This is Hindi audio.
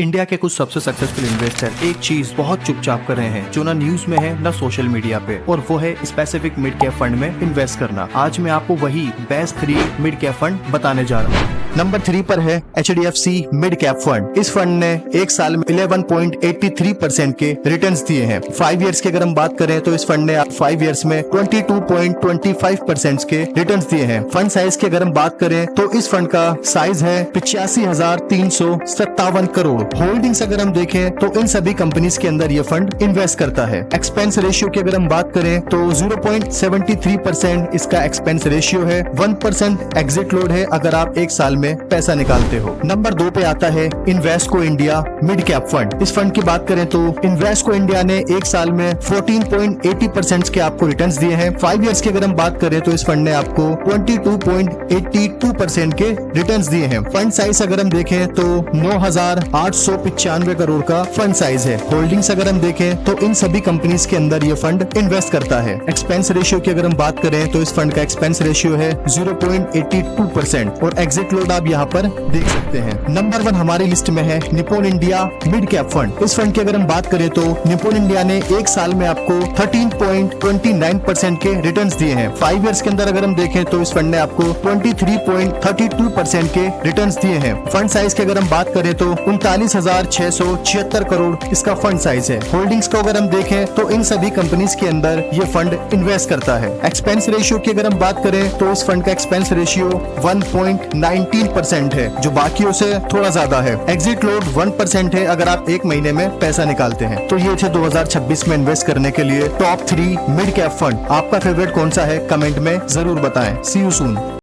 इंडिया के कुछ सबसे सक्सेसफुल इन्वेस्टर एक चीज बहुत चुपचाप कर रहे हैं जो ना न्यूज में है ना सोशल मीडिया पे, और वो है स्पेसिफिक मिड कैप फंड में इन्वेस्ट करना। आज मैं आपको वही बेस्ट 3 मिड कैप फंड बताने जा रहा हूँ। नंबर 3 पर है HDFC मिड कैप फंड। इस फंड ने एक साल में 11.83% के रिटर्न्स दिए हैं। 5 इयर्स की अगर हम बात करें तो इस फंड ने 5 इयर्स में 22.25% के रिटर्न्स दिए हैं। फंड साइज की अगर हम बात करें तो इस फंड का साइज है 85,357 करोड़। होल्डिंग्स अगर हम देखें तो इन सभी कंपनीज के अंदर ये फंड इन्वेस्ट करता है। एक्सपेंस रेशियो की अगर हम बात करें तो 0.73% इसका एक्सपेंस रेशियो है। 1% एग्जिट लोड है अगर आप एक साल में पैसा निकालते हो। नंबर 2 पे आता है इन्वेस्टको इंडिया मिड कैप फंड। इस फंड की बात करें तो इन्वेस्टको इंडिया ने एक साल में 14.80% के आपको रिटर्न्स दिए हैं। 5 इयर्स की अगर हम बात करें तो इस फंड ने आपको 22.82% के रिटर्न्स दिए हैं। फंड साइज अगर हम देखें तो 9,895 करोड़ का फंड साइज है। होल्डिंग्स अगर हम देखें तो इन सभी कंपनीज के अंदर ये फंड इन्वेस्ट करता है। एक्सपेंस रेशियो की अगर हम बात करें तो इस फंड का एक्सपेंस रेशियो है 0.82% और एग्जिट लोड आप यहाँ पर देख सकते हैं। नंबर 1 हमारी लिस्ट में है Nippon India mid cap fund. इस फंड की अगर हम बात करें तो निप्पॉन इंडिया ने एक साल में आपको 13.29% के रिटर्न्स दिए हैं। 5 इयर्स के अंदर अगर हम देखें तो इस फंड ने आपको 23.32% के रिटर्न्स दिए हैं। फंड साइज की अगर हम बात करें तो 39,676 करोड़ इसका फंड साइज है। होल्डिंग्स को अगर हम देखें तो इन सभी कंपनीज के अंदर ये फंड इन्वेस्ट करता है। एक्सपेंस रेशियो की अगर हम बात करें तो इस फंड का एक्सपेंस रेशियो 1.19% है जो बाकियों से थोड़ा ज्यादा है। एग्जिट लोड 1% है अगर आप एक महीने में पैसा निकालते हैं। तो ये थे 2026 में इन्वेस्ट करने के लिए टॉप 3 मिड कैप फंड। आपका फेवरेट कौन सा है कमेंट में जरूर बताएं। सी यू सून।